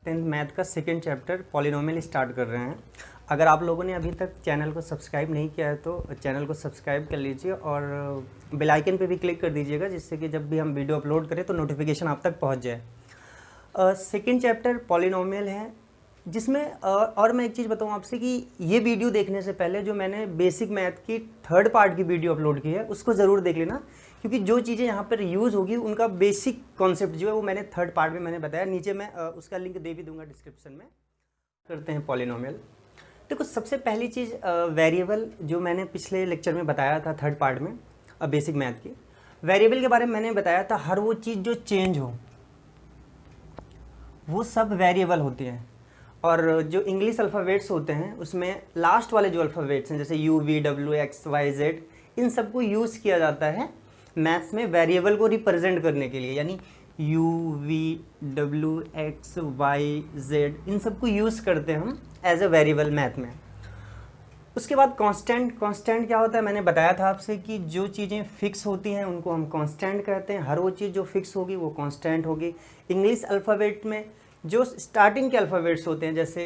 10th math का second chapter polynomial start कर रहे हैं। अगर आप लोगों ने अभी तक चैनल को सब्सक्राइब नहीं किया है तो चैनल को सब्सक्राइब कर लीजिए और बेल आइकन पे भी क्लिक कर दीजिएगा, जिससे कि जब भी हम वीडियो अपलोड करें तो नोटिफिकेशन आप तक पहुंच जाए। सेकेंड चैप्टर पॉलिनोमियल है, जिसमें और मैं एक चीज़ बताऊं आपसे कि ये वीडियो देखने से पहले जो मैंने बेसिक मैथ की थर्ड पार्ट की वीडियो अपलोड की है उसको ज़रूर देख लेना, क्योंकि जो चीज़ें यहाँ पर यूज़ होगी उनका बेसिक कॉन्सेप्ट जो है वो मैंने थर्ड पार्ट में मैंने बताया। नीचे मैं उसका लिंक दे भी दूंगा डिस्क्रिप्शन में। करते हैं पॉलिनोमियल। देखो, सबसे पहली चीज़ वेरिएबल, जो मैंने पिछले लेक्चर में बताया था थर्ड पार्ट में बेसिक मैथ की, वेरिएबल के बारे में मैंने बताया था हर वो चीज़ जो चेंज हो वो सब वेरिएबल होती हैं। और जो इंग्लिश अल्फ़ाबेट्स होते हैं उसमें लास्ट वाले जो अल्फ़ाबेट्स हैं जैसे U V W X Y Z, इन सबको यूज़ किया जाता है मैथ्स में वेरिएबल को रिप्रेजेंट करने के लिए। यानी U V W X Y Z, इन सबको यूज़ करते हैं हम एज ए वेरिएबल मैथ में। उसके बाद कांस्टेंट क्या होता है, मैंने बताया था आपसे कि जो चीज़ें फिक्स होती हैं उनको हम कांस्टेंट कहते हैं। हर वो चीज़ जो फिक्स होगी वो कांस्टेंट होगी। इंग्लिश अल्फ़ाबेट में जो स्टार्टिंग के अल्फ़ाबेट्स होते हैं जैसे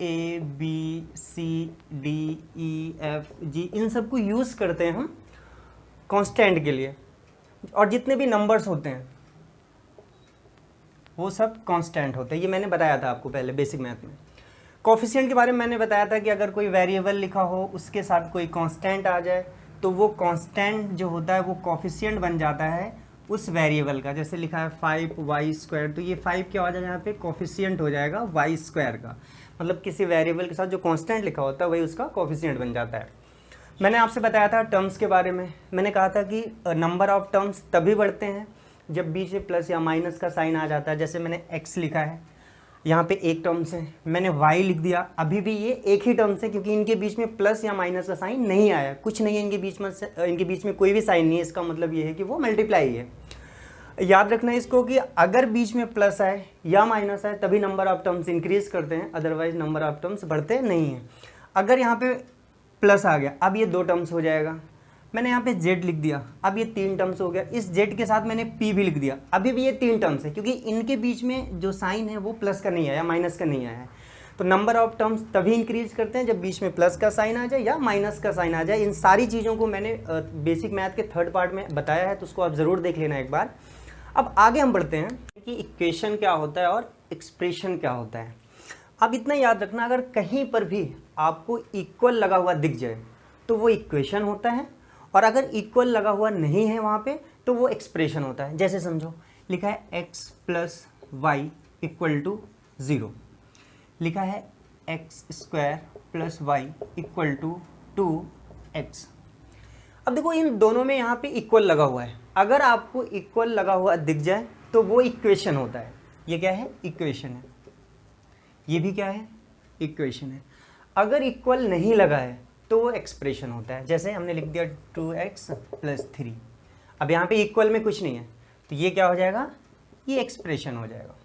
A B C D E F G, इन सबको यूज़ करते हैं हम कांस्टेंट के लिए। और जितने भी नंबर्स होते हैं वो सब कांस्टेंट होते हैं, ये मैंने बताया था आपको पहले बेसिक मैथ में। कोफिशिएंट के बारे में मैंने बताया था कि अगर कोई वेरिएबल लिखा हो उसके साथ कोई कांस्टेंट आ जाए तो वो कांस्टेंट जो होता है वो कोफिशिएंट बन जाता है उस वेरिएबल का। जैसे लिखा है 5y², तो ये 5 क्या हो जाएगा यहाँ पे, कोफिशिएंट हो जाएगा y² का। मतलब किसी वेरिएबल के साथ जो कांस्टेंट लिखा होता है वही उसका कोफिशिएंट बन जाता है। मैंने आपसे बताया था टर्म्स के बारे में। मैंने कहा था कि नंबर ऑफ टर्म्स तभी बढ़ते हैं जब बीच में प्लस या माइनस का साइन आ जाता है। जैसे मैंने x लिखा है, यहाँ पे एक टर्म्स है, मैंने y लिख दिया, अभी भी ये एक ही टर्म्स है क्योंकि इनके बीच में प्लस या माइनस का साइन नहीं आया, कुछ नहीं है इनके बीच में कोई भी साइन नहीं है। इसका मतलब ये है कि वो मल्टीप्लाई है। याद रखना इसको कि अगर बीच में प्लस आए या माइनस आए तभी नंबर ऑफ टर्म्स इंक्रीज करते हैं, अदरवाइज नंबर ऑफ टर्म्स बढ़ते नहीं हैं। अगर यहाँ पे प्लस आ गया, अब ये 2 टर्म्स हो जाएगा। मैंने यहाँ पे z लिख दिया, अब ये 3 टर्म्स हो गया। इस z के साथ मैंने p भी लिख दिया, अभी भी ये 3 टर्म्स है क्योंकि इनके बीच में जो साइन है वो प्लस का नहीं आया, माइनस का नहीं आया है। तो नंबर ऑफ टर्म्स तभी इंक्रीज करते हैं जब बीच में प्लस का साइन आ जाए या माइनस का साइन आ जाए। इन सारी चीज़ों को मैंने बेसिक मैथ के थर्ड पार्ट में बताया है, तो उसको आप ज़रूर देख लेना एक बार। अब आगे हम बढ़ते हैं कि इक्वेशन क्या होता है और एक्सप्रेशन क्या होता है। अब इतना याद रखना, अगर कहीं पर भी आपको इक्वल लगा हुआ दिख जाए तो वो इक्वेशन होता है, और अगर इक्वल लगा हुआ नहीं है वहाँ पे तो वो एक्सप्रेशन होता है। जैसे समझो, लिखा है x + y = 0, लिखा है x² + y = 2x। अब देखो, इन दोनों में यहाँ पे इक्वल लगा हुआ है। अगर आपको इक्वल लगा हुआ दिख जाए तो वो इक्वेशन होता है। ये क्या है? इक्वेशन है। ये भी क्या है? इक्वेशन है। अगर इक्वल नहीं लगा है तो वो एक्सप्रेशन होता है। जैसे हमने लिख दिया 2x + 3, अब यहाँ पे इक्वल में कुछ नहीं है तो ये क्या हो जाएगा? ये एक्सप्रेशन हो जाएगा।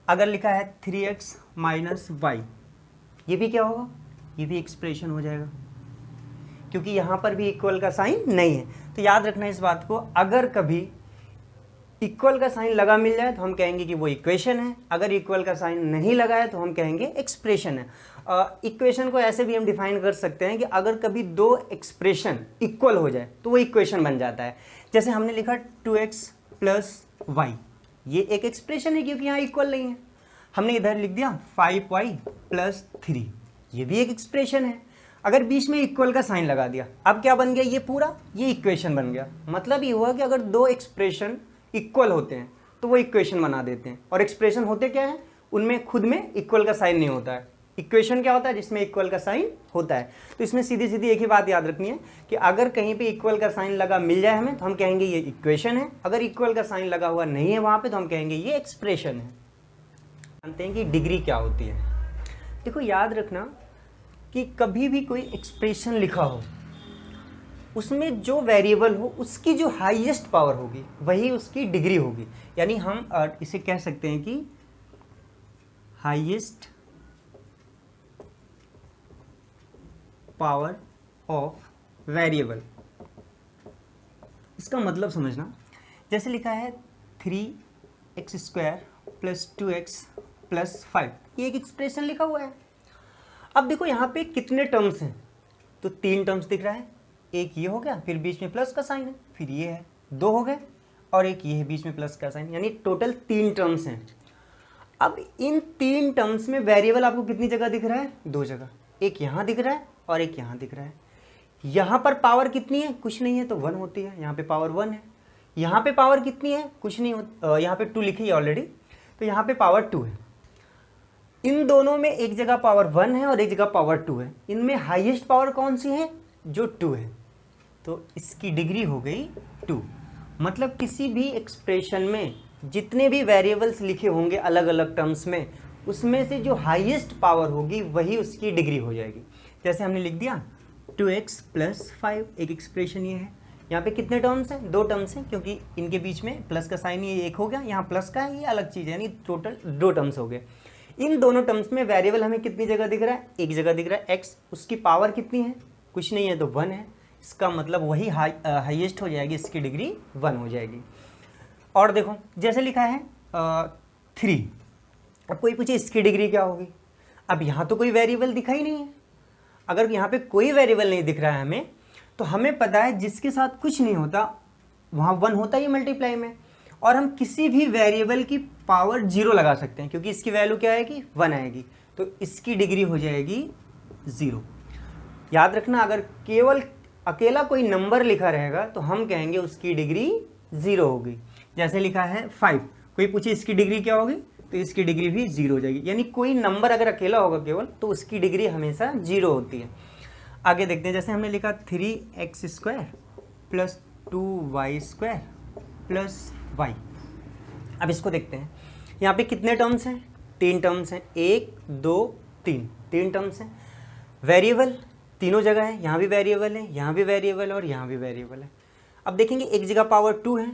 अगर लिखा है 3x - y, ये भी क्या होगा? ये भी एक्सप्रेशन हो जाएगा, क्योंकि यहाँ पर भी इक्वल का साइन नहीं है। तो याद रखना इस बात को, अगर कभी इक्वल का साइन लगा मिल जाए तो हम कहेंगे कि वो इक्वेशन है, अगर इक्वल का साइन नहीं लगा है तो हम कहेंगे एक्सप्रेशन है। इक्वेशन को ऐसे भी हम डिफाइन कर सकते हैं कि अगर कभी 2 एक्सप्रेशन इक्वल हो जाए तो वो इक्वेशन बन जाता है। जैसे हमने लिखा 2x + y, ये एक एक्सप्रेशन है क्योंकि यहाँ इक्वल नहीं है। हमने इधर लिख दिया 5y + 3, ये भी एक एक्सप्रेशन है। अगर बीच में इक्वल का साइन लगा दिया, अब क्या बन गया? ये पूरा ये इक्वेशन बन गया। मतलब ये हुआ कि अगर 2 एक्सप्रेशन इक्वल होते हैं तो वो इक्वेशन बना देते हैं। और एक्सप्रेशन होते क्या है? उनमें खुद में इक्वल का साइन नहीं होता है। इक्वेशन क्या होता है? जिसमें इक्वल का साइन होता है। तो इसमें सीधी सीधी एक ही बात याद रखनी है कि अगर कहीं पे इक्वल का साइन लगा मिल जाए हमें तो हम कहेंगे ये इक्वेशन है, अगर इक्वल का साइन लगा हुआ नहीं है वहां पे तो हम कहेंगे ये एक्सप्रेशन है। जानते हैं कि डिग्री क्या होती है। देखो, याद रखना कि कभी भी कोई एक्सप्रेशन लिखा हो उसमें जो वेरिएबल हो उसकी जो हाईएस्ट पावर होगी वही उसकी डिग्री होगी। यानी हम इसे कह सकते हैं कि हाईएस्ट पावर ऑफ वेरिएबल। इसका मतलब समझना, जैसे लिखा है 3x² + 2x प्लस 5, ये एक एक्सप्रेशन लिखा हुआ है। अब देखो यहाँ पे कितने टर्म्स हैं, तो 3 टर्म्स दिख रहा है, एक ये हो गया, फिर बीच में प्लस का साइन है, फिर ये है, 2 हो गए, और एक ये है बीच में प्लस का साइन, यानी टोटल 3 टर्म्स हैं। अब इन 3 टर्म्स में वेरिएबल आपको कितनी जगह दिख रहा है, 2 जगह, एक यहाँ दिख रहा है और एक यहाँ दिख रहा है। यहाँ पर पावर कितनी है, कुछ नहीं है, तो 1 होती है, यहाँ पे पावर 1 है। यहाँ पे पावर कितनी है, कुछ नहीं हो, यहाँ पे 2 लिखी है ऑलरेडी, तो यहाँ पे पावर 2 है। इन दोनों में एक जगह पावर 1 है और एक जगह पावर 2 है। इनमें हाईएस्ट पावर कौन सी है, जो 2 है, तो इसकी डिग्री हो गई 2। मतलब किसी भी एक्सप्रेशन में जितने भी वेरिएबल्स लिखे होंगे अलग अलग टर्म्स में, उसमें से जो हाईएस्ट पावर होगी वही उसकी डिग्री हो जाएगी। जैसे हमने लिख दिया 2x + 5, एक एक्सप्रेशन ये है। यहाँ पे कितने टर्म्स हैं, 2 टर्म्स हैं, क्योंकि इनके बीच में प्लस का साइन ये एक हो गया, यहाँ प्लस का है, ये अलग चीज़ है, यानी टोटल 2 टर्म्स हो गए। इन दोनों टर्म्स में वेरिएबल हमें कितनी जगह दिख रहा है, एक जगह दिख रहा है x, उसकी पावर कितनी है, कुछ नहीं है, तो 1 है। इसका मतलब वही हाईएस्ट हो जाएगी, इसकी डिग्री 1 हो जाएगी। और देखो जैसे लिखा है 3, अब कोई पूछे इसकी डिग्री क्या होगी। अब यहाँ तो कोई वेरिएबल दिखा ही नहीं है। अगर यहाँ पे कोई वेरिएबल नहीं दिख रहा है हमें, तो हमें पता है जिसके साथ कुछ नहीं होता वहाँ 1 होता ही मल्टीप्लाई में, और हम किसी भी वेरिएबल की पावर 0 लगा सकते हैं, क्योंकि इसकी वैल्यू क्या आएगी, 1 आएगी, तो इसकी डिग्री हो जाएगी 0। याद रखना, अगर केवल अकेला कोई नंबर लिखा रहेगा तो हम कहेंगे उसकी डिग्री 0 होगी। जैसे लिखा है 5, कोई पूछे इसकी डिग्री क्या होगी, तो इसकी डिग्री भी 0 हो जाएगी। यानी कोई नंबर अगर अकेला होगा केवल, तो उसकी डिग्री हमेशा 0 होती है। आगे देखते हैं, जैसे हमने लिखा 3x² + 2y² + y। अब इसको देखते हैं, यहाँ पे कितने टर्म्स हैं, 3 टर्म्स हैं, 1 2 3 टर्म्स हैं। वेरिएबल तीनों जगह है, यहाँ भी वेरिएबल है, यहाँ भी वेरिएबल है और यहाँ भी वेरिएबल है। अब देखेंगे एक जगह पावर 2 है,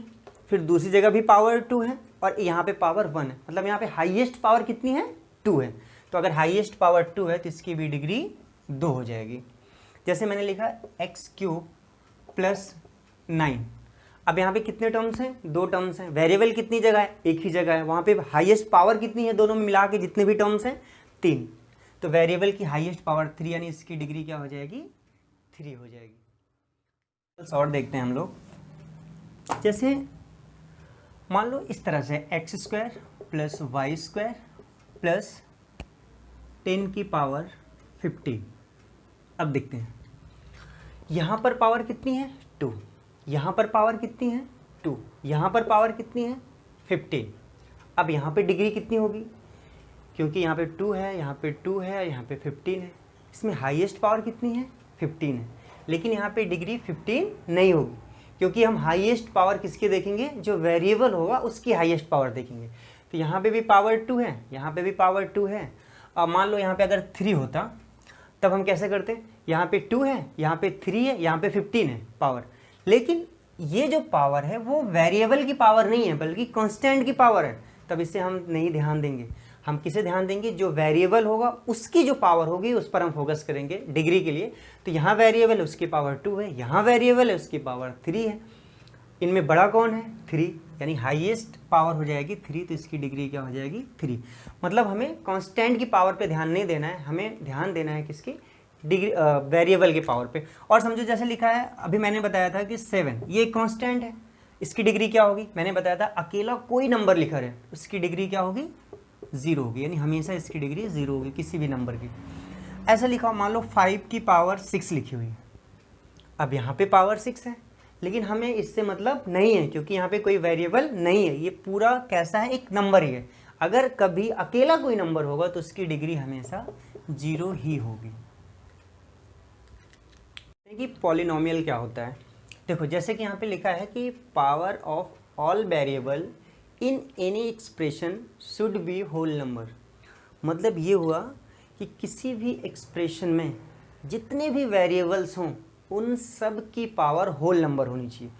फिर दूसरी जगह भी पावर 2 है, और यहाँ पे पावर 1 है। मतलब यहाँ पे हाईएस्ट पावर कितनी है, 2 है। तो अगर हाईएस्ट पावर 2 है तो इसकी भी डिग्री 2 हो जाएगी। जैसे मैंने लिखा x³ + 9। अब यहाँ पे कितने टर्म्स हैं, 2 टर्म्स हैं। वेरिएबल कितनी जगह है, एक ही जगह है। वहाँ पे हाईएस्ट पावर कितनी है, दोनों में मिला के जितने भी टर्म्स हैं 3। तो वेरिएबल की हाईएस्ट पावर 3, यानी इसकी डिग्री क्या हो जाएगी, 3 हो जाएगी। और देखते हैं हम लोग, जैसे मान लो इस तरह से x² + y² + 10⁻15। अब देखते हैं, यहाँ पर पावर कितनी है, 2, यहाँ पर पावर कितनी है, 2, यहाँ पर पावर कितनी है, 15। अब यहाँ पे डिग्री कितनी होगी, क्योंकि यहाँ पे 2 है, यहाँ पे 2 है, यहाँ पे 15 है। इसमें हाईएस्ट पावर कितनी है, 15 है, लेकिन यहाँ पे डिग्री 15 नहीं होगी, क्योंकि हम हाईएस्ट पावर किसके देखेंगे, जो वेरिएबल होगा उसकी हाईएस्ट पावर देखेंगे। तो यहाँ पे भी पावर 2 है, यहाँ पे भी पावर 2 है। अब मान लो यहाँ पे अगर 3 होता, तब हम कैसे करते, यहाँ पे 2 है, यहाँ पे 3 है, यहाँ पे 15 है पावर, लेकिन ये जो पावर है वो वेरिएबल की पावर नहीं है, बल्कि कांस्टेंट की पावर है। तब इसे हम नहीं ध्यान देंगे, हम किसे ध्यान देंगे, जो वेरिएबल होगा उसकी जो पावर होगी उस पर हम फोकस करेंगे डिग्री के लिए। तो यहाँ वेरिएबल है उसकी पावर 2 है, यहाँ वेरिएबल है उसकी पावर 3 है। इनमें बड़ा कौन है, 3, यानी हाईएस्ट पावर हो जाएगी 3, तो इसकी डिग्री क्या हो जाएगी, 3। मतलब हमें कांस्टेंट की पावर पे ध्यान नहीं देना है, हमें ध्यान देना है किसकी, डिग्री वेरिएबल के पावर पे। और समझो जैसे लिखा है, अभी मैंने बताया था कि 7 ये कांस्टेंट है, इसकी डिग्री क्या होगी, मैंने बताया था अकेला कोई नंबर लिखा रहे उसकी डिग्री क्या होगी, 0 होगी, यानी हमेशा इसकी डिग्री 0 होगी किसी भी नंबर की। ऐसा लिखा हो, मान लो 5 की पावर 6 लिखी हुई है। अब यहाँ पे पावर 6 है, लेकिन हमें इससे मतलब नहीं है, क्योंकि यहाँ पे कोई वेरिएबल नहीं है, ये पूरा कैसा है, एक नंबर ही है। अगर कभी अकेला कोई नंबर होगा तो उसकी डिग्री हमेशा 0 ही होगी। कि पॉलिनोमियल क्या होता है, देखो जैसे कि यहाँ पे लिखा है कि power of all variable in any expression should be whole number. मतलब ये हुआ कि किसी भी एक्सप्रेशन में जितने भी वेरिएबल्स हों उन सब की पावर होल नंबर होनी चाहिए।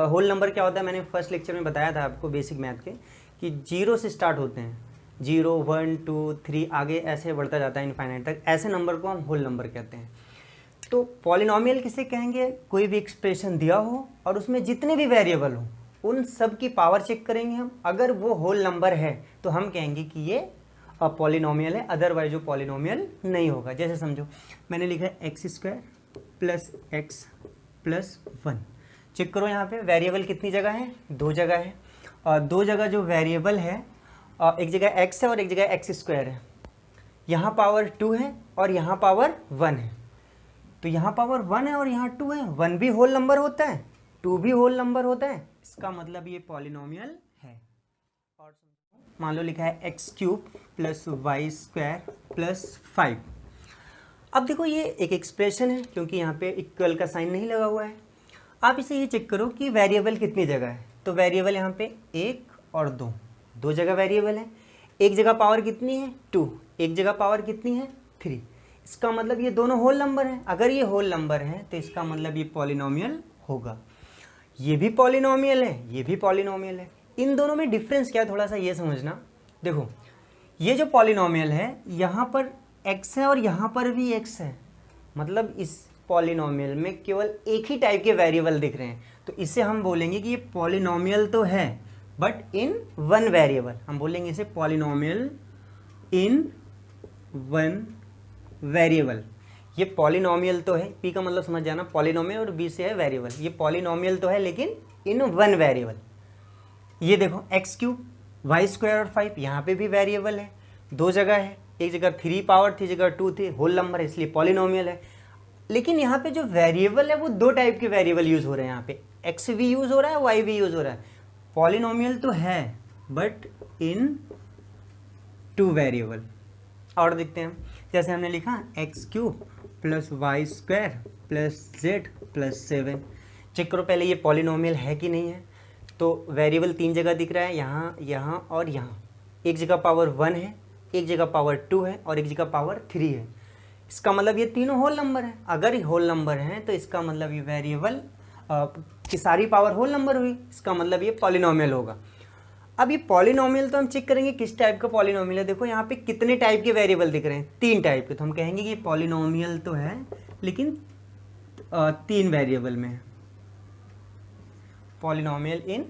होल नंबर क्या होता है, मैंने फर्स्ट लेक्चर में बताया था आपको बेसिक मैथ के, कि 0 से स्टार्ट होते हैं, 0 1 2 3 आगे ऐसे बढ़ता जाता है इनफाइनाइट तक, ऐसे नंबर को हम होल नंबर कहते हैं। तो पॉलिनोमियल किसे कहेंगे, कोई भी एक्सप्रेशन दिया हो और उसमें जितने भी वेरिएबल हो उन सब की पावर चेक करेंगे हम, अगर वो होल नंबर है तो हम कहेंगे कि ये पॉलिनोमियल है, अदरवाइज वो पॉलिनोमियल नहीं होगा। जैसे समझो मैंने लिखा है x square plus x plus 1। Check करो यहाँ पे वेरिएबल कितनी जगह है, 2 जगह है। और 2 जगह जो वेरिएबल है, एक जगह x है और एक जगह एक्स स्क्वायर है। यहाँ पावर 2 है और यहाँ पावर 1 है। तो यहाँ पावर 1 है और यहाँ 2 है। 1 भी होल नंबर होता है, 2 भी होल नंबर होता है, इसका मतलब ये पॉलिनोमियल है। और मान लो लिखा है x cube plus y square plus 5। अब देखो ये एक एक्सप्रेशन है क्योंकि यहाँ पे इक्वल का साइन नहीं लगा हुआ है। आप इसे ये चेक करो कि वेरिएबल कितनी जगह है। तो वेरिएबल यहाँ पे 1 और 2 जगह वेरिएबल है। एक जगह पावर कितनी है 2, एक जगह पावर कितनी है 3। इसका मतलब ये दोनों होल नंबर हैं। अगर ये होल नंबर हैं तो इसका मतलब ये पॉलिनोमियल होगा। ये भी पॉलिनोमियल है, ये भी पॉलिनोमियल है। इन दोनों में डिफरेंस क्या है थोड़ा सा ये समझना। देखो ये जो पॉलिनोमियल है यहाँ पर x है और यहाँ पर भी x है, मतलब इस पॉलिनोमियल में केवल एक ही टाइप के वेरिएबल दिख रहे हैं। तो इसे हम बोलेंगे कि ये पॉलिनोमियल तो है बट इन वन वेरिएबल। हम बोलेंगे इसे पॉलिनोमियल इन वन वेरिएबल। ये पॉलिनोमियल तो है, पी का मतलब समझ जाना, पॉलिनोमियल और बी से है वेरिएबल। ये पॉलिनोमियल तो है लेकिन इन वन वेरिएबल। ये देखो एक्स क्यूब वाई स्क्वायर और 5, यहाँ पे भी वेरिएबल है, 2 जगह है। एक जगह 3 पावर थी, जगह 2 थी, होल नंबर है इसलिए पॉलिनोमियल है। लेकिन यहाँ पे जो वेरिएबल है वो 2 टाइप के वेरिएबल यूज़ हो रहे हैं। यहाँ पे एक्स भी यूज़ हो रहा है, वाई भी यूज़ हो रहा है। पॉलिनोमियल तो है बट इन 2 वेरिएबल। और देखते हैं, जैसे हमने लिखा x cube plus y square plus z plus 7। Check करो पहले ये पॉलिनोमियल है कि नहीं है। तो वेरिएबल 3 जगह दिख रहा है, यहाँ, यहाँ और यहाँ। एक जगह पावर 1 है, एक जगह पावर 2 है और एक जगह पावर 3 है। इसका मतलब ये तीनों होल नंबर है। अगर ये होल नंबर हैं तो इसका मतलब ये वेरिएबल की सारी पावर होल नंबर हुई, इसका मतलब ये पॉलिनोमियल होगा। अब ये पॉलिनोमियल तो हम चेक करेंगे किस टाइप का पॉलिनोमियल है। देखो यहाँ पे कितने टाइप के वेरिएबल दिख रहे हैं, 3 टाइप के। तो हम कहेंगे कि पॉलिनोमियल तो है लेकिन 3 वेरिएबल में है, पॉलिनोमियल इन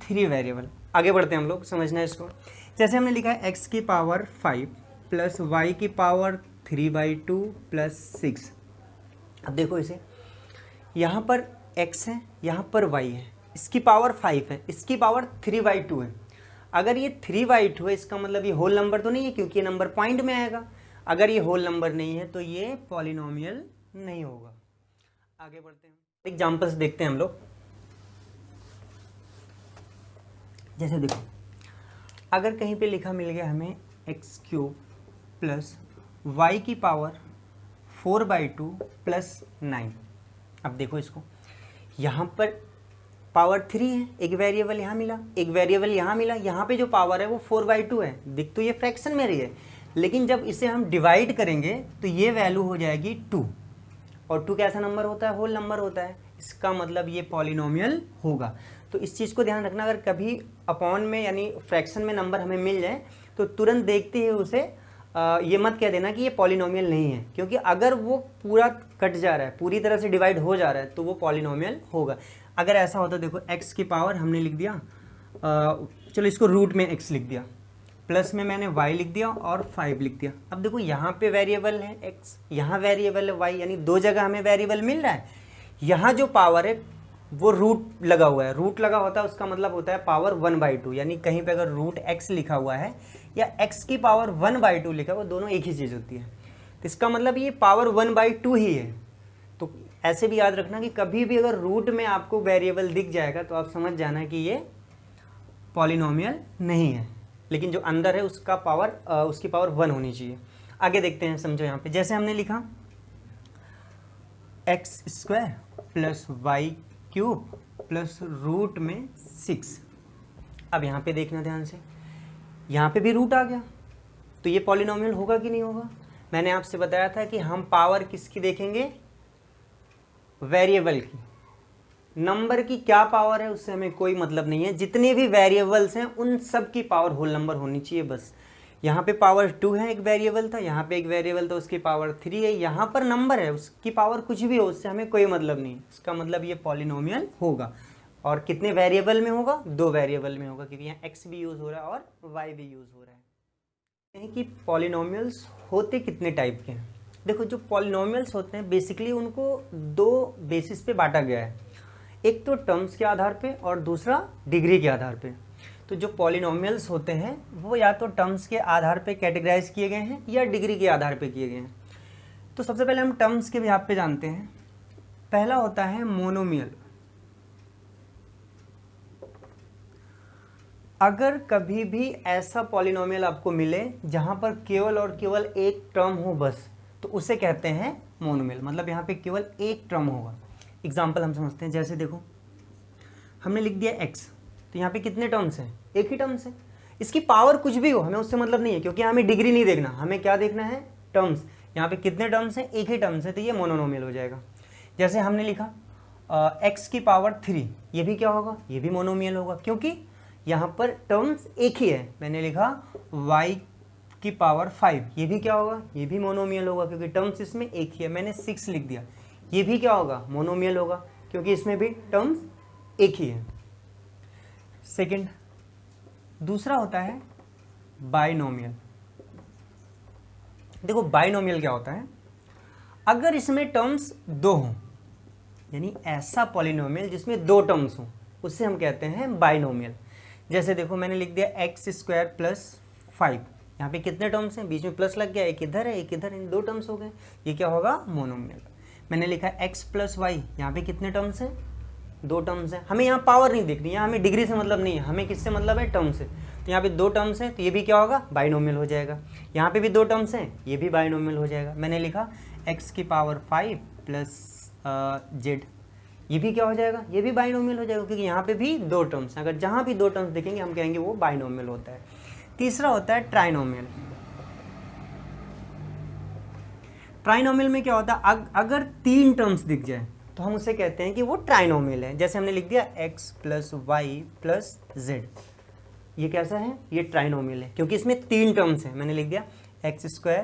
3 वेरिएबल। आगे बढ़ते हैं हम लोग, समझना है इसको। जैसे हमने लिखा है एक्स की पावर 5 प्लस वाई की पावर 3/2 प्लस 6। अब देखो इसे, यहाँ पर x है, यहाँ पर y है, इसकी पावर 5 है, इसकी पावर 3/2 है। अगर ये 3/2 है इसका मतलब ये होल नंबर तो नहीं है क्योंकि ये नंबर पॉइंट में आएगा। अगर ये होल नंबर नहीं है तो ये पॉलिनोमियल नहीं होगा। आगे बढ़ते हैं, एग्जांपल्स देखते हैं हम लोग। जैसे देखो अगर कहीं पे लिखा मिल गया हमें एक्स क्यूब प्लस वाई की पावर 4/2 प्लस 9। अब देखो इसको, यहाँ पर पावर 3 है, एक वेरिएबल यहाँ मिला, एक वेरिएबल यहाँ मिला। यहाँ पे जो पावर है वो 4/2 है। दिख तो ये फ्रैक्शन में रही है लेकिन जब इसे हम डिवाइड करेंगे तो ये वैल्यू हो जाएगी 2। और 2 कैसा नंबर होता है, होल नंबर होता है। इसका मतलब ये पॉलिनोमियल होगा। तो इस चीज़ को ध्यान रखना, अगर कभी अपॉन में यानी फ्रैक्शन में नंबर हमें मिल जाए तो तुरंत देखते ही उसे ये मत कह देना कि ये पॉलिनोमियल नहीं है, क्योंकि अगर वो पूरा कट जा रहा है, पूरी तरह से डिवाइड हो जा रहा है तो वो पॉलिनोमियल होगा। अगर ऐसा होता, देखो x की पावर हमने लिख दिया, चलो इसको रूट में x लिख दिया, प्लस में मैंने y लिख दिया और 5 लिख दिया। अब देखो यहाँ पे वेरिएबल है x, यहाँ वेरिएबल है y, यानी 2 जगह हमें वेरिएबल मिल रहा है। यहाँ जो पावर है वो रूट लगा हुआ है, रूट लगा होता है उसका मतलब होता है पावर 1/2। यानी कहीं पे अगर रूट x लिखा हुआ है या x की पावर 1/2 लिखा है, वो दोनों एक ही चीज़ होती है। तो इसका मतलब ये पावर 1/2 ही है। तो ऐसे भी याद रखना कि कभी भी अगर रूट में आपको वेरिएबल दिख जाएगा तो आप समझ जाना कि ये पॉलिनोमियल नहीं है, लेकिन जो अंदर है उसका पावर उसकी पावर 1 होनी चाहिए। आगे देखते हैं, समझो यहाँ पे जैसे हमने लिखा x square plus y cube plus root में 6। अब यहाँ पे देखना ध्यान से, यहाँ पे भी रूट आ गया तो ये पॉलिनोमियल होगा कि नहीं होगा। मैंने आपसे बताया था कि हम पावर किसकी देखेंगे, वेरिएबल की। नंबर की क्या पावर है उससे हमें कोई मतलब नहीं है, जितने भी वेरिएबल्स हैं उन सब की पावर होल नंबर होनी चाहिए बस। यहाँ पे पावर 2 है, एक वेरिएबल था, यहाँ पे एक वेरिएबल था उसकी पावर 3 है, यहाँ पर नंबर है उसकी पावर कुछ भी हो उससे हमें कोई मतलब नहीं। इसका मतलब ये पॉलिनोमियल होगा। और कितने वेरिएबल में होगा, 2 वेरिएबल में होगा, क्योंकि यहाँ x भी यूज़ हो रहा है और y भी यूज़ हो रहा है। कि पॉलिनोमियल्स होते कितने टाइप के हैं। देखो जो पॉलिनोमियल्स होते हैं बेसिकली उनको दो बेसिस पे बांटा गया है, एक तो टर्म्स के आधार पे और दूसरा डिग्री के आधार पे। तो जो पॉलिनोमियल्स होते हैं वो या तो टर्म्स के आधार पे कैटेगराइज किए गए हैं या डिग्री के आधार पे किए गए हैं। तो सबसे पहले हम टर्म्स के बिहाफ पे जानते हैं। पहला होता है मोनोमियल। अगर कभी भी ऐसा पॉलिनोमियल आपको मिले जहां पर केवल और केवल एक टर्म हो बस, तो उसे कहते हैं मोनोमियल। मतलब यहाँ पे केवल एक टर्म होगा। एग्जाम्पल हम समझते हैं, जैसे देखो हमने लिख दिया x, तो यहाँ पे कितने टर्म्स हैं? एक ही टर्म्स है। इसकी पावर कुछ भी हो हमें उससे मतलब नहीं है, क्योंकि हमें डिग्री नहीं देखना, हमें क्या देखना है? टर्म्स। यहाँ पे कितने टर्म्स हैं? एक ही टर्म्स है, तो ये मोनोनोमियल हो जाएगा। जैसे हमने लिखा x की पावर 3, ये भी क्या होगा? ये भी मोनोमियल होगा, क्योंकि यहाँ पर टर्म्स एक ही है। मैंने लिखा y की पावर 5, ये भी क्या होगा? ये भी मोनोमियल होगा, क्योंकि टर्म्स इसमें एक ही है। मैंने 6 लिख दिया, ये भी क्या होगा? मोनोमियल होगा, क्योंकि इसमें भी टर्म्स एक ही है। सेकंड, दूसरा होता है बाइनोमियल। देखो बाइनोमियल क्या होता है? अगर इसमें टर्म्स दो हों, यानी ऐसा पॉलिनोमियल जिसमें दो टर्म्स हों, उससे हम कहते हैं बाइनोमियल। जैसे देखो मैंने लिख दिया x² + 5, यहाँ पे कितने टर्म्स हैं? बीच में प्लस लग गया, एक इधर है एक इधर, इन दो टर्म्स हो गए, ये क्या होगा? मोनोमियल। मैंने लिखा x + y, यहाँ पे कितने टर्म्स हैं? दो टर्म्स हैं। हमें यहाँ पावर नहीं देखनी, यहाँ हमें डिग्री से मतलब नहीं है, हमें किससे मतलब है? टर्म से। तो यहाँ पे दो टर्म्स हैं, तो ये भी क्या होगा? बाइनोमियल हो जाएगा। यहाँ पे भी दो टर्म्स हैं, ये भी बाइनोमियल हो जाएगा। मैंने लिखा x की पावर 5 + z, ये भी क्या हो जाएगा? ये भी बाइनोमियल हो जाएगा, क्योंकि यहाँ पे भी दो टर्म्स हैं। अगर जहाँ भी दो टर्म्स देखेंगे हम कहेंगे वो बाइनोमियल होता है। तीसरा होता है ट्राइनोमियल। ट्राइनोमियल में क्या होता है? अगर तीन टर्म्स दिख जाए तो हम उसे कहते हैं कि वो ट्राइनोमियल है। जैसे हमने लिख दिया x + y + z, ये कैसा है? ये ट्राइनोमियल है, क्योंकि इसमें तीन टर्म्स हैं। मैंने लिख दिया x²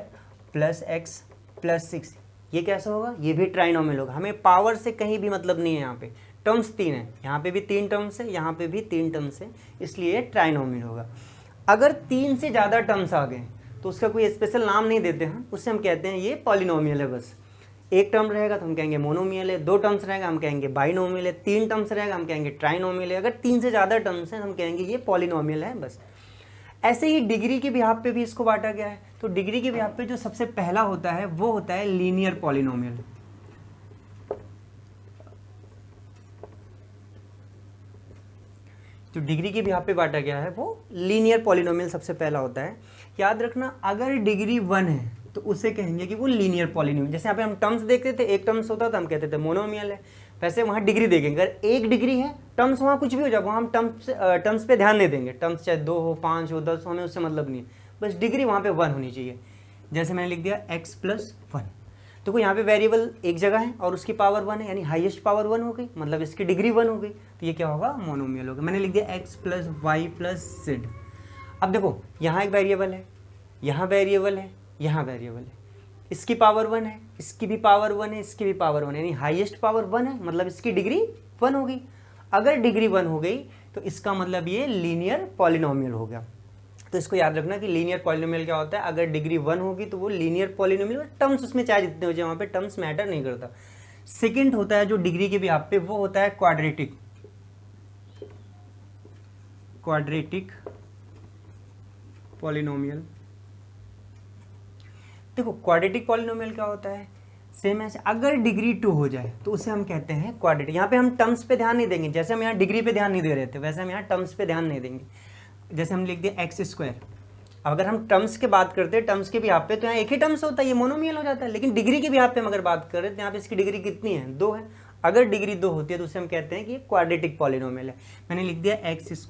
+ x + 6, ये कैसा होगा? ये भी ट्राइनोमियल होगा। हमें पावर से कहीं भी मतलब नहीं है, यहाँ पे टर्म्स तीन है, यहाँ पे भी तीन टर्म्स है, यहाँ पे भी तीन टर्म्स है, इसलिए ट्राइनोमियल होगा। अगर तीन से ज़्यादा टर्म्स आ गए तो उसका कोई स्पेशल नाम नहीं देते हैं, उससे हम कहते हैं ये पॉलिनोमियल है बस। एक टर्म रहेगा तो हम कहेंगे मोनोमियल है, दो टर्म्स रहेगा हम कहेंगे बाइनोमियल है, तीन टर्म्स रहेगा हम कहेंगे ट्राइनोमियल है। अगर तीन से ज़्यादा टर्म्स हैं हम कहेंगे ये पॉलिनोमियल है बस। ऐसे ही डिग्री के बिहाफ पे भी इसको बांटा गया है। तो डिग्री के बिहाफ पे जो सबसे पहला होता है वो होता है लीनियर पॉलिनोमियल। जो डिग्री के बिहाफ पे बांटा गया है वो लीनियर पॉलिनोमियल सबसे पहला होता है। याद रखना, अगर डिग्री 1 है तो उसे कहेंगे कि वो लीनियर पॉलिनोमियल। जैसे यहाँ पे हम टर्म्स देखते थे, एक टर्म्स होता था हम कहते थे मोनोमियल है, वैसे वहाँ डिग्री देखेंगे। अगर एक डिग्री है, टर्म्स वहाँ कुछ भी हो जाए, वहाँ हम टर्म्स पे ध्यान नहीं देंगे। टर्म्स चाहे 2 हो, 5 हो, 10 हो, हमें उससे मतलब नहीं है, बस डिग्री वहाँ पे 1 होनी चाहिए। जैसे मैंने लिख दिया x + 1, तो यहाँ पे वेरिएबल एक जगह है और उसकी पावर 1 है, यानी हाईएस्ट पावर 1 हो गई, मतलब इसकी डिग्री 1 हो गई, तो ये क्या होगा? मोनोमियल होगा। मैंने लिख दिया x + y + z। अब देखो यहाँ एक वेरिएबल है, यहाँ वेरिएबल है, यहाँ वेरिएबल है, इसकी पावर 1 है, इसकी भी पावर 1 है, इसकी भी पावर 1 है, यानी हाईएस्ट पावर 1 है, मतलब इसकी डिग्री 1 होगी। अगर डिग्री 1 हो गई तो इसका मतलब ये लीनियर पॉलिनोमियल हो गया। तो इसको याद रखना कि लीनियर पॉलिनोमियल क्या होता है? अगर डिग्री 1 होगी तो वो लीनियर पॉलिनोमियल, टर्म्स उसमें चाहे जितने हो जाए, वहाँ पे टर्म्स मैटर नहीं करता। सेकंड होता है जो डिग्री के बिहाफ पे, वो होता है क्वाड्रेटिक पॉलिनोमियल। देखो क्वाड्रेटिक पॉलिनोमियल क्या होता है? सेम ऐसे, अगर डिग्री 2 हो जाए तो उसे हम कहते हैं क्वाड्रेटिक। यहाँ पे हम टर्म्स पे ध्यान नहीं देंगे, जैसे हम यहाँ डिग्री पे ध्यान नहीं दे रहे थे वैसे हम यहाँ टर्म्स पे ध्यान नहीं देंगे। जैसे हम लिख दिया x², अब अगर हम टर्म्स की बात करते हैं, टर्म्स के बिहाफ पे, तो यहाँ एक ही टर्म्स होता है, ये मोनोमियल हो जाता है। लेकिन डिग्री के बिहाफ पे हम अगर बात करें तो यहाँ पे इसकी डिग्री कितनी है? 2 है। अगर डिग्री 2 होती है तो उसे हम कहते हैं कि ये क्वाड्रेटिक पॉलिनोमियल है। मैंने लिख दिया x² +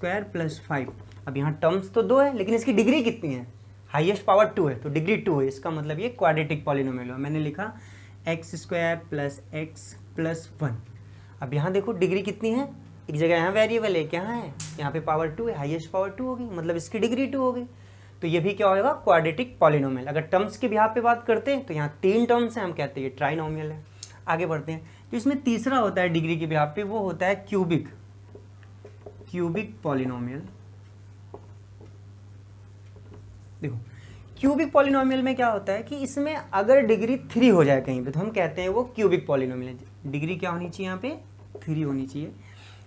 5, अब यहाँ टर्म्स तो 2 है लेकिन इसकी डिग्री कितनी है? हाईएस्ट पावर 2 है, तो डिग्री 2 है, इसका मतलब ये क्वाड्रेटिक पॉलिनोमियल है। मैंने लिखा x² + x + 1। अब यहाँ देखो डिग्री कितनी है? एक जगह यहाँ वेरिएबल है, क्या है? यहाँ पे पावर 2 है, हाईएस्ट पावर 2 होगी, मतलब इसकी डिग्री 2 होगी, तो ये भी क्या होगा? Quadratic polynomial. अगर टर्म्स के बिहाफ पे बात करते हैं तो यहाँ 3 टर्म्स हैं, हम कहते हैं ये ट्राइनोमियल है। आगे बढ़ते हैं, तो इसमें तीसरा होता है डिग्री के बिहाफ पे, वो होता है क्यूबिक पॉलिनोमियल। देखो क्यूबिक पॉलिनोमियल में क्या होता है कि इसमें अगर डिग्री 3 हो जाए कहीं पे तो हम कहते हैं वो क्यूबिक पॉलिनोमियल है। डिग्री क्या होनी चाहिए यहाँ पे? 3 होनी चाहिए।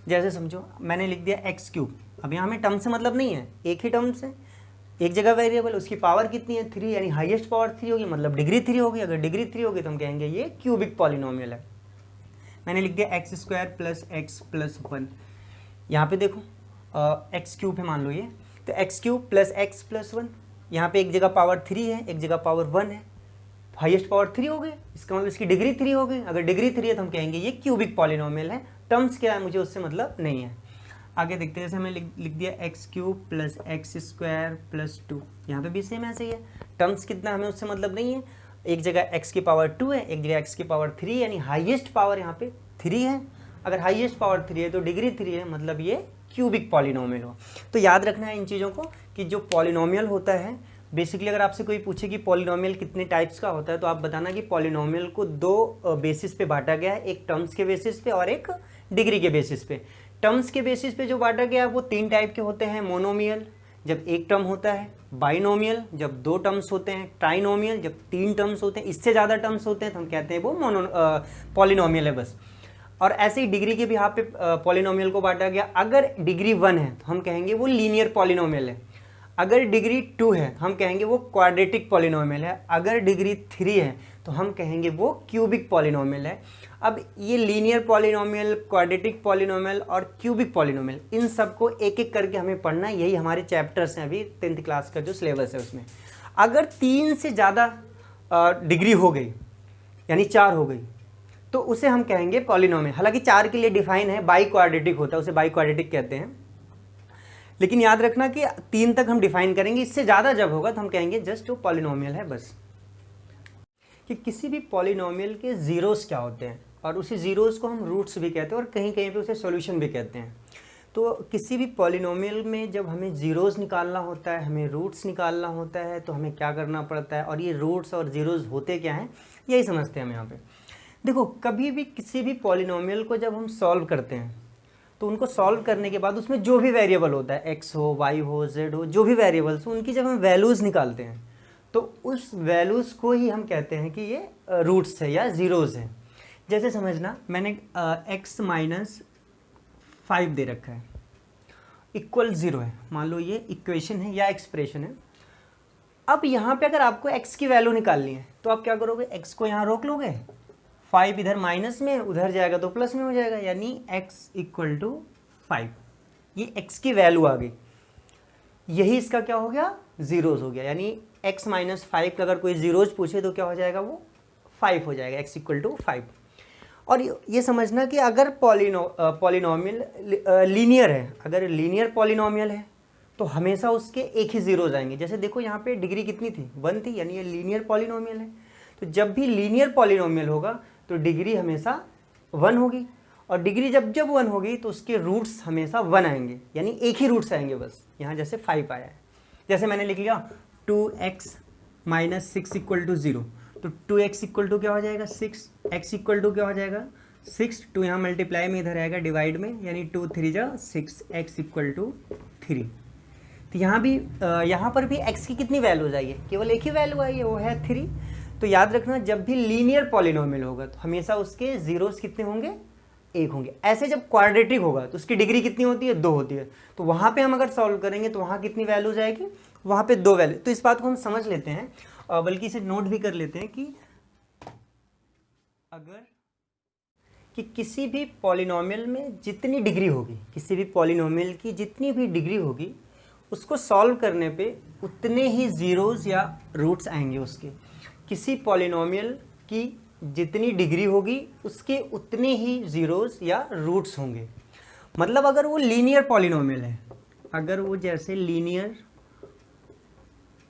जैसे समझो मैंने लिख दिया एक्स क्यूब, अब यहाँ में टर्म से मतलब नहीं है, एक ही टर्म से एक जगह वेरिएबल, उसकी पावर कितनी है? 3, यानी हाईएस्ट पावर 3 होगी, मतलब डिग्री 3 होगी। अगर डिग्री 3 होगी तो हम कहेंगे ये क्यूबिक पॉलिनोमियल है। मैंने लिख दिया x square plus x plus 1। यहाँ पे देखो एक्स क्यूब है मान लो ये, तो x cube plus x plus 1, यहाँ पे एक जगह पावर 3 है, एक जगह पावर 1 है, हाईएस्ट पावर 3 हो गई, इसका मतलब इसकी डिग्री 3 हो गई। अगर डिग्री 3 है तो हम कहेंगे ये क्यूबिक पॉलिनोमियल है। टर्म्स क्या है मुझे उससे मतलब नहीं है। आगे देखते हैं, जैसे हमने लिख दिया x cube plus x square plus 2, यहाँ पे भी सेम ऐसे ही है। टर्म्स कितना हमें उससे मतलब नहीं है, एक जगह एक्स की पावर 2 है, एक जगह एक्स की पावर 3, यानी हाईएस्ट पावर यहाँ पे 3 है। अगर हाईएस्ट पावर 3 है तो डिग्री 3 है, मतलब ये क्यूबिक पॉलिनोमियल हो। तो याद रखना है इन चीज़ों को कि जो पॉलिनोमियल होता है बेसिकली, अगर आपसे कोई पूछे कि पॉलिनोमियल कितने टाइप्स का होता है तो आप बताना कि पॉलिनोमियल को 2 बेसिस पे बांटा गया है, एक टर्म्स के बेसिस पे और एक डिग्री के बेसिस पे। टर्म्स के बेसिस पे जो बांटा गया है वो 3 टाइप के होते हैं, मोनोमियल जब एक टर्म होता है, बाइनोमियल जब 2 टर्म्स होते हैं, ट्राइनोमियल जब 3 टर्म्स होते हैं, इससे ज़्यादा टर्म्स होते हैं तो हम कहते हैं वो पॉलिनोमियल है बस। और ऐसे ही डिग्री के भी यहाँ पे पॉलिनोमियल को बांटा गया। अगर डिग्री 1 है तो हम कहेंगे वो लीनियर पॉलिनोमियल है, अगर डिग्री 2 है हम कहेंगे वो क्वाड्रेटिक पॉलिनोमियल है, अगर डिग्री 3 है तो हम कहेंगे वो क्यूबिक पॉलिनोमियल है। अब ये लीनियर पॉलिनोमियल, क्वाड्रेटिक पॉलिनोमियल और क्यूबिक पॉलिनोमियल, इन सबको एक एक करके हमें पढ़ना है, यही हमारे चैप्टर्स हैं अभी 10th क्लास का जो सिलेबस है उसमें। अगर 3 से ज़्यादा डिग्री हो गई यानी 4 हो गई तो उसे हम कहेंगे पॉलिनोमियल। हालांकि 4 के लिए डिफाइन है, बाई क्वाड्रेटिक होता है, उसे बाई क्वाड्रेटिक कहते हैं। लेकिन याद रखना कि 3 तक हम डिफाइन करेंगे, इससे ज़्यादा जब होगा तो हम कहेंगे जस्ट वो पॉलिनोमियल है बस। कि किसी भी पॉलिनोमियल के ज़ीरोस क्या होते हैं, और उसी ज़ीरोस को हम रूट्स भी कहते हैं और कहीं कहीं पे उसे सॉल्यूशन भी कहते हैं। तो किसी भी पॉलिनोमियल में जब हमें ज़ीरोस निकालना होता है, हमें रूट्स निकालना होता है, तो हमें क्या करना पड़ता है, और ये रूट्स और ज़ीरोस होते क्या हैं यही समझते हैं हम यहाँ पे। देखो कभी भी किसी भी पॉलिनोमियल को जब हम सॉल्व करते हैं तो उनको सॉल्व करने के बाद उसमें जो भी वेरिएबल होता है, एक्स हो, वाई हो, जेड हो, जो भी वेरिएबल्स हो, उनकी जब हम वैल्यूज़ निकालते हैं तो उस वैल्यूज़ को ही हम कहते हैं कि ये रूट्स है या ज़ीरोज़ हैं। जैसे समझना, मैंने x माइनस 5 दे रखा है इक्वल 0 है, मान लो ये इक्वेशन है या एक्सप्रेशन है। अब यहाँ पे अगर आपको x की वैल्यू निकालनी है तो आप क्या करोगे, x को यहाँ रोक लोगे, 5 इधर माइनस में, उधर जाएगा तो प्लस में हो जाएगा, यानी x इक्वल टू 5, ये x की वैल्यू आ गई। यही इसका क्या हो गया, ज़ीरोज़ हो गया। यानी x माइनस 5 का अगर कोई ज़ीरोज़ पूछे तो क्या हो जाएगा, वो 5 हो जाएगा, x इक्वल टू 5। और ये समझना कि अगर पॉलिनोमियल लीनियर है, अगर लीनियर पॉलिनोमियल है तो हमेशा उसके एक ही ज़ीरोज़ आएंगे। जैसे देखो यहाँ पे डिग्री कितनी थी, 1 थी, यानी ये लीनियर पॉलिनोमियल है। तो जब भी लीनियर पॉलिनोमियल होगा तो डिग्री हमेशा 1 होगी, और डिग्री जब 1 होगी तो उसके रूट्स हमेशा 1 आएंगे, यानी एक ही रूट्स आएंगे बस। यहाँ जैसे 5 आया है, जैसे मैंने लिख लिया 2x माइनस 6 इक्वल टू 0, तो 2x इक्वल टू क्या हो जाएगा, 6, x इक्वल टू क्या हो जाएगा 6, 2 यहाँ मल्टीप्लाई में, इधर आएगा डिवाइड में, यानी 2 3 जा 6, x इक्वल टू 3। तो यहाँ पर भी x की कितनी वैल्यूज आई है, केवल एक ही वैल्यू आई है, वो है 3। तो याद रखना जब भी लीनियर पॉलिनोमियल होगा तो हमेशा उसके ज़ीरोज़ कितने होंगे, 1 होंगे। ऐसे जब क्वाड्रेटिक होगा तो उसकी डिग्री कितनी होती है, 2 होती है। तो वहाँ पे हम अगर सॉल्व करेंगे तो वहाँ कितनी वैल्यूज आएगी, वहाँ पे 2 वैल्यू। तो इस बात को हम समझ लेते हैं, बल्कि इसे नोट भी कर लेते हैं कि अगर कि किसी भी पॉलिनोमियल में जितनी डिग्री होगी, किसी भी पॉलिनोमियल की जितनी भी डिग्री होगी, उसको सॉल्व करने पे उतने ही ज़ीरोज़ या रूट्स आएंगे उसके। किसी पॉलिनोमियल की जितनी डिग्री होगी उसके उतने ही ज़ीरोज़ या रूट्स होंगे। मतलब अगर वो लीनियर पॉलिनोमियल है, अगर वो जैसे लीनियर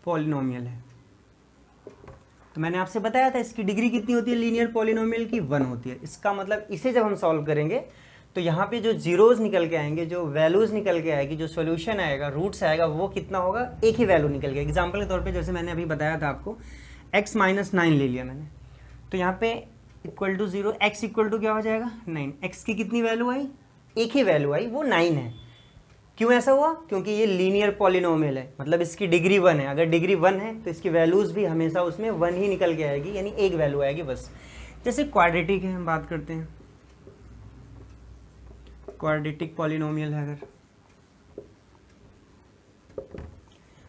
पॉलिनोमियल है, तो मैंने आपसे बताया था इसकी डिग्री कितनी होती है, लीनियर पॉलिनोमियल की 1 होती है। इसका मतलब इसे जब हम सॉल्व करेंगे तो यहाँ पे जो ज़ीरोज़ निकल के आएंगे, जो वैल्यूज़ निकल के आएगी, जो सॉल्यूशन आएगा, रूट्स आएगा, वो कितना होगा, एक ही वैल्यू निकल गया। एग्जाम्पल के तौर पे जैसे मैंने अभी बताया था आपको, x माइनस 9 ले लिया मैंने, तो यहाँ पे equal to 0, x equal to क्या हो जाएगा 9। x की कितनी वैल्यू आई, एक ही वैल्यू आई, वो 9 है। क्यों ऐसा हुआ? क्योंकि ये लीनियर पॉलिनोमियल है, मतलब इसकी डिग्री 1 है। अगर डिग्री 1 है तो इसकी वैल्यूज़ भी हमेशा उसमें 1 ही निकल के आएगी, यानी एक वैल्यू आएगी बस। जैसे क्वाड्रेटिक है, हम बात करते हैं, क्वाड्रेटिक पॉलिनोमियल है, अगर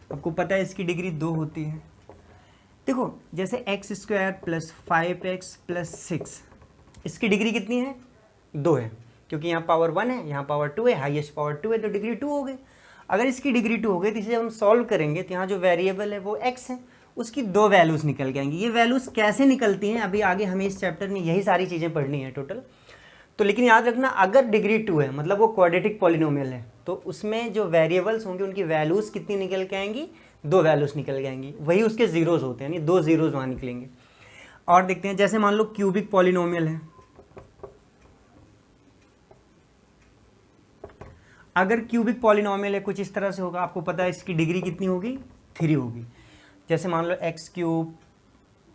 आपको पता है इसकी डिग्री 2 होती है। देखो जैसे x² + 5x + 6, इसकी डिग्री कितनी है? 2 है, क्योंकि यहाँ पावर 1 है, यहाँ पावर 2 है, हाईएस्ट पावर 2 है, तो डिग्री 2 हो गई। अगर इसकी डिग्री 2 हो गई तो इसे हम सॉल्व करेंगे तो यहाँ जो वेरिएबल है वो x है, उसकी 2 वैल्यूज़ निकल के आएंगी। ये वैल्यूज़ कैसे निकलती हैं अभी आगे हमें इस चैप्टर में यही सारी चीज़ें पढ़नी है टोटल। तो लेकिन याद रखना, अगर डिग्री 2 है मतलब वो क्वाड्रेटिक पॉलिनोमियल है, तो उसमें जो वेरिएबल्स होंगे उनकी वैल्यूज़ कितनी निकल के आएंगी? 2 वैल्यूज़ निकल के आएंगी, वही उसके जीरोज़ होते हैं, यानी 2 जीरोज़ वहाँ निकलेंगे। और देखते हैं, जैसे मान लो क्यूबिक पॉलिनोमियल है, अगर क्यूबिक पॉलिनोमियल है कुछ इस तरह से होगा, आपको पता है इसकी डिग्री कितनी होगी? 3 होगी। जैसे मान लो x³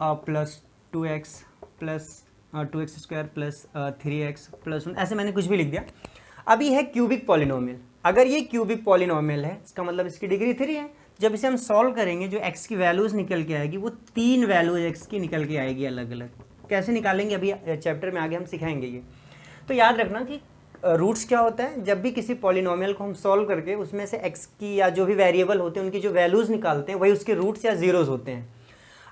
+ 2x + 2x² + 3x + 1, ऐसे मैंने कुछ भी लिख दिया। अब ये है क्यूबिक पॉलिनोमियल। अगर ये क्यूबिक पॉलिनोमियल है, इसका मतलब इसकी डिग्री 3 है। जब इसे हम सॉल्व करेंगे, जो x की वैल्यूज़ निकल के आएगी वो 3 वैल्यूज x की निकल के आएगी अलग अलग। कैसे निकालेंगे अभी चैप्टर में आगे हम सिखाएंगे ये। तो याद रखना कि रूट्स क्या होता है, जब भी किसी पॉलिनोमियल को हम सॉल्व करके उसमें से x की या जो भी वेरिएबल होते हैं उनकी जो वैल्यूज़ निकालते हैं वही उसके रूट्स या जीरोज़ होते हैं।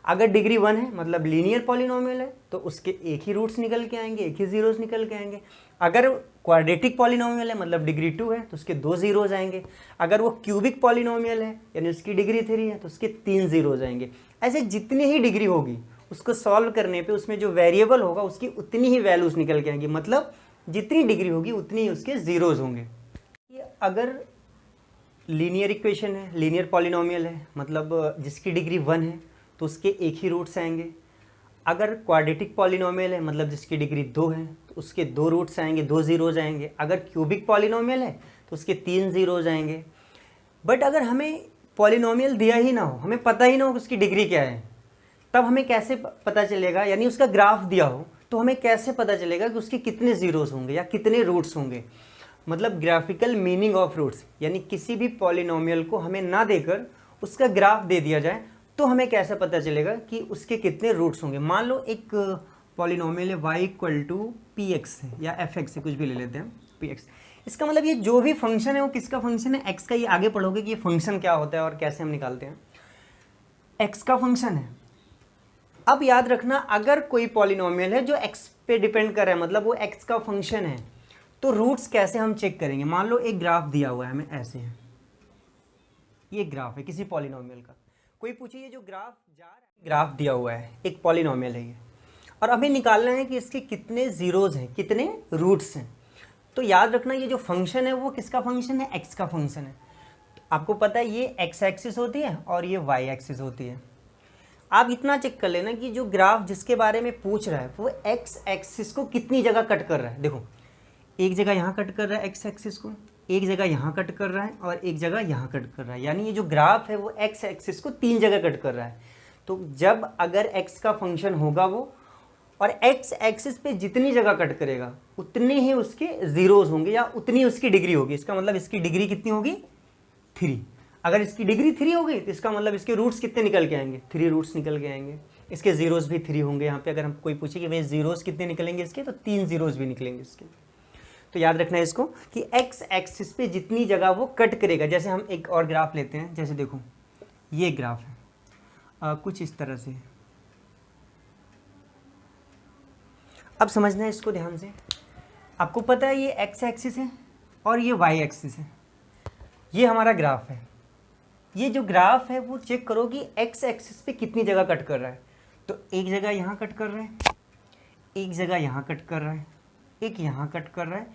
अगर डिग्री 1 है मतलब लीनियर पॉलिनोमियल है, तो उसके एक ही रूट्स निकल के आएंगे, एक ही जीरोज़ निकल के आएंगे। अगर क्वाड्रेटिक पॉलिनोमियल है मतलब डिग्री 2 है तो उसके 2 जीरोज़ आएंगे। अगर वो क्यूबिक पॉलिनोमियल है यानी उसकी डिग्री 3 है तो उसके 3 जीरोज़ आएंगे। ऐसे जितनी ही डिग्री होगी उसको सॉल्व करने पे उसमें जो वेरिएबल होगा उसकी उतनी ही वैल्यूज़ निकल के आएंगी, मतलब जितनी डिग्री होगी उतनी ही उसके जीरोज़ होंगे। अगर लीनियर इक्वेशन है, लीनियर पॉलिनोमियल है, मतलब जिसकी डिग्री 1 है तो उसके एक ही रूट्स आएंगे। अगर क्वाड्रेटिक पॉलिनोमियल है मतलब जिसकी डिग्री 2 है तो उसके 2 रूट्स आएंगे, 2 जीरोज़ आएंगे। अगर क्यूबिक पॉलिनोमियल है तो उसके 3 जीरोज़ आएंगे। बट अगर हमें पॉलिनोमियल दिया ही ना हो, हमें पता ही ना हो कि उसकी डिग्री क्या है, तब हमें कैसे पता चलेगा? यानी उसका ग्राफ दिया हो तो हमें कैसे पता चलेगा कि उसके कितने जीरोज़ होंगे या कितने रूट्स होंगे? मतलब ग्राफिकल मीनिंग ऑफ रूट्स, यानी किसी भी पॉलिनोमियल को हमें ना देकर उसका ग्राफ दे दिया जाए तो हमें कैसे पता चलेगा कि उसके कितने रूट्स होंगे। मान लो एक पॉलिनोमियल है y = px है या fx है, कुछ भी ले लेते हैं px। इसका मतलब ये जो भी फंक्शन है वो किसका फंक्शन है? x का। ये आगे पढ़ोगे कि ये फंक्शन क्या होता है और कैसे हम निकालते हैं। x का फंक्शन है। अब याद रखना, अगर कोई पॉलिनोमियल है जो x पे डिपेंड कर रहा है मतलब वो x का फंक्शन है, तो रूट्स कैसे हम चेक करेंगे? मान लो एक ग्राफ दिया हुआ है हमें ऐसे है, ये ग्राफ है किसी पॉलिनोमियल का। कोई पूछे ये जो ग्राफ जा रहा है, ग्राफ दिया हुआ है, एक पॉलिनोमियल है ये, और हमें निकालना है कि इसके कितने जीरोज़ हैं, कितने रूट्स हैं। तो याद रखना ये जो फंक्शन है वो किसका फंक्शन है? x का फंक्शन है। आपको पता है ये x एक्सिस होती है और ये y एक्सिस होती है। आप इतना चेक कर लेना कि जो ग्राफ जिसके बारे में पूछ रहा है वो x एक्सिस को कितनी जगह कट कर रहा है। देखो एक जगह यहाँ कट कर रहा है x एक्सिस को, एक जगह यहाँ कट कर रहा है और एक जगह यहाँ कट कर रहा है, यानी ये जो ग्राफ है वो x एक्सिस को 3 जगह कट कर रहा है। तो जब अगर x का फंक्शन होगा वो और x एक्सिस पे जितनी जगह कट करेगा उतने ही उसके जीरोज़ होंगे या उतनी उसकी डिग्री होगी। इसका मतलब इसकी डिग्री कितनी होगी? 3। अगर इसकी डिग्री 3 हो गई तो इसका मतलब इसके रूट्स कितने निकल के आएंगे? 3 रूट्स निकल के आएंगे। इसके जीरोज़ भी 3 होंगे। यहाँ पे अगर हम कोई पूछे कि भाई जीरोज़ कितने निकलेंगे इसके, तो 3 जीरोज़ भी निकलेंगे इसके। तो याद रखना है इसको कि x एक्सिस पे जितनी जगह वो कट करेगा। जैसे हम एक और ग्राफ लेते हैं, जैसे देखो ये ग्राफ है कुछ इस तरह से। अब समझना है इसको ध्यान से। आपको पता है ये x एक्सिस है और ये y एक्सिस है, ये हमारा ग्राफ है। ये जो ग्राफ है वो चेक करो कि x एक्सिस पे कितनी जगह कट कर रहा है। तो एक जगह यहाँ कट कर रहा है, एक जगह यहाँ कट कर रहा है, एक यहाँ कट कर रहा है,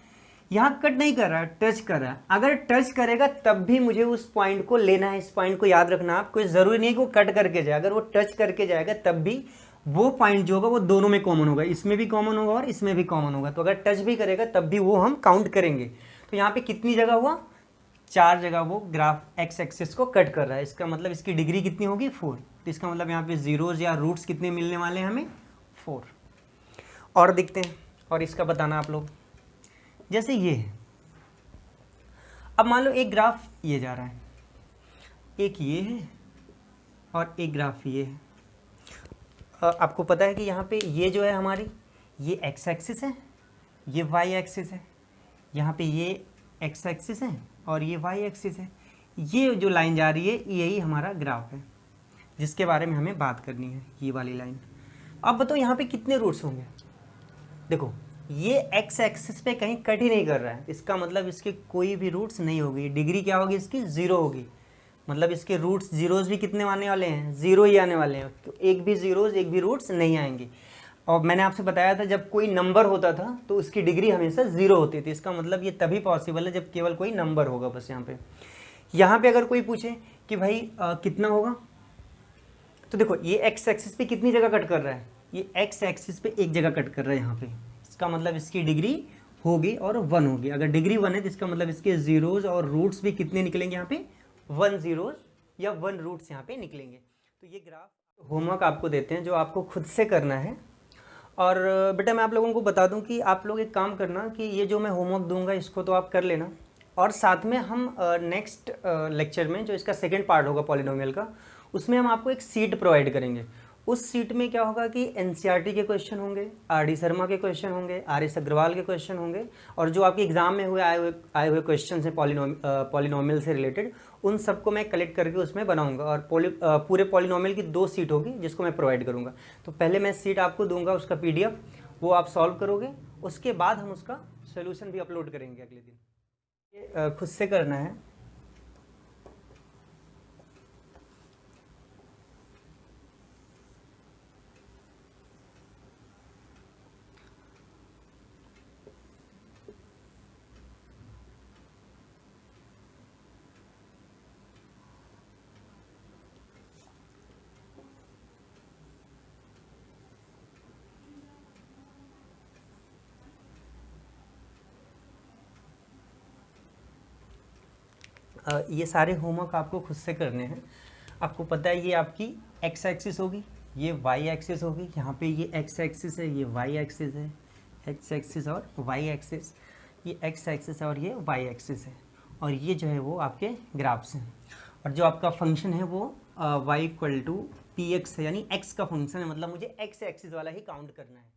यहाँ कट नहीं कर रहा है, टच कर रहा है। अगर टच करेगा तब भी मुझे उस पॉइंट को लेना है। इस पॉइंट को याद रखना आप, कोई ज़रूरी नहीं है कि वो कट करके जाए। अगर वो टच करके जाएगा तब भी वो पॉइंट जो होगा वो दोनों में कॉमन होगा, इसमें भी कॉमन होगा और इसमें भी कॉमन होगा। तो अगर टच भी करेगा तब भी वो हम काउंट करेंगे। तो यहाँ पे कितनी जगह हुआ? 4 जगह वो ग्राफ x एक्सिस को कट कर रहा है। इसका मतलब इसकी डिग्री कितनी होगी? 4। तो इसका मतलब यहाँ पे जीरोज़ या रूट्स कितने मिलने वाले हैं हमें? 4। और देखते हैं, और इसका बताना आप लोग। जैसे ये है, अब मान लो एक ग्राफ ये जा रहा है, एक ये है और एक ग्राफ ये है। आपको पता है कि यहाँ पे ये जो है हमारी, ये एक्स एक्सिस है, ये वाई एक्सिस है, यहाँ पे ये एक्स एक्सिस है और ये वाई एक्सिस है। ये जो लाइन जा रही है यही हमारा ग्राफ है जिसके बारे में हमें बात करनी है, ये वाली लाइन। अब बताओ यहाँ पे कितने रूट्स होंगे। देखो ये एक्स एक्सिस पे कहीं कट ही नहीं कर रहा है, इसका मतलब इसके कोई भी रूट्स नहीं होगी। डिग्री क्या होगी इसकी, 0 होगी। मतलब इसके रूट्स जीरोज़ भी कितने आने वाले हैं, 0 ही आने वाले हैं। तो एक भी जीरोज़, एक भी रूट्स नहीं आएंगे। और मैंने आपसे बताया था जब कोई नंबर होता था तो उसकी डिग्री हमेशा 0 होती थी। इसका मतलब ये तभी पॉसिबल है जब केवल कोई नंबर होगा बस। यहाँ पे अगर कोई पूछे कि भाई कितना होगा, तो देखो ये एक्स एक्सिस पे कितनी जगह कट कर रहा है, ये एक्स एक्सिस पे एक जगह कट कर रहा है यहाँ पे। इसका मतलब इसकी डिग्री होगी और 1 होगी। अगर डिग्री 1 है तो इसका मतलब इसके जीरोज़ और रूट्स भी कितने निकलेंगे यहाँ पे, 1 जीरोज़ या 1 रूट्स यहाँ पे निकलेंगे। तो ये ग्राफ होमवर्क आपको देते हैं जो आपको खुद से करना है। और बेटा मैं आप लोगों को बता दूं कि आप लोग एक काम करना कि ये जो मैं होमवर्क दूंगा इसको तो आप कर लेना, और साथ में हम नेक्स्ट लेक्चर में जो इसका सेकंड पार्ट होगा पॉलिनोमियल का, उसमें हम आपको एक सीट प्रोवाइड करेंगे। उस सीट में क्या होगा कि एनसीईआरटी के क्वेश्चन होंगे, आर.डी. शर्मा के क्वेश्चन होंगे, आर.एस. अग्रवाल के क्वेश्चन होंगे, और जो आपके एग्जाम में आए हुए क्वेश्चन हैं पॉलिनोमियल से रिलेटेड, उन सबको मैं कलेक्ट करके उसमें बनाऊंगा। और पूरे पॉलिनोमियल की 2 सीट होगी जिसको मैं प्रोवाइड करूंगा। तो पहले मैं सीट आपको दूंगा, उसका PDF वो आप सॉल्व करोगे, उसके बाद हम उसका सोल्यूशन भी अपलोड करेंगे अगले दिन। ये खुद से करना है। ये सारे होमवर्क आपको खुद से करने हैं। आपको पता है ये आपकी एक्स एक्सिस होगी, ये वाई एक्सिस होगी, यहाँ पे ये एक्स एक्सिस है, ये वाई एक्सिस है, एक्स एक्सिस और वाई एक्सिस, ये एक्स एक्सिस है और ये वाई एक्सिस है, और ये जो है वो आपके ग्राफ्स हैं। और जो आपका फंक्शन है वो y = px है, यानी x का फंक्शन है। मतलब मुझे एक्स एक्सिस वाला ही काउंट करना है।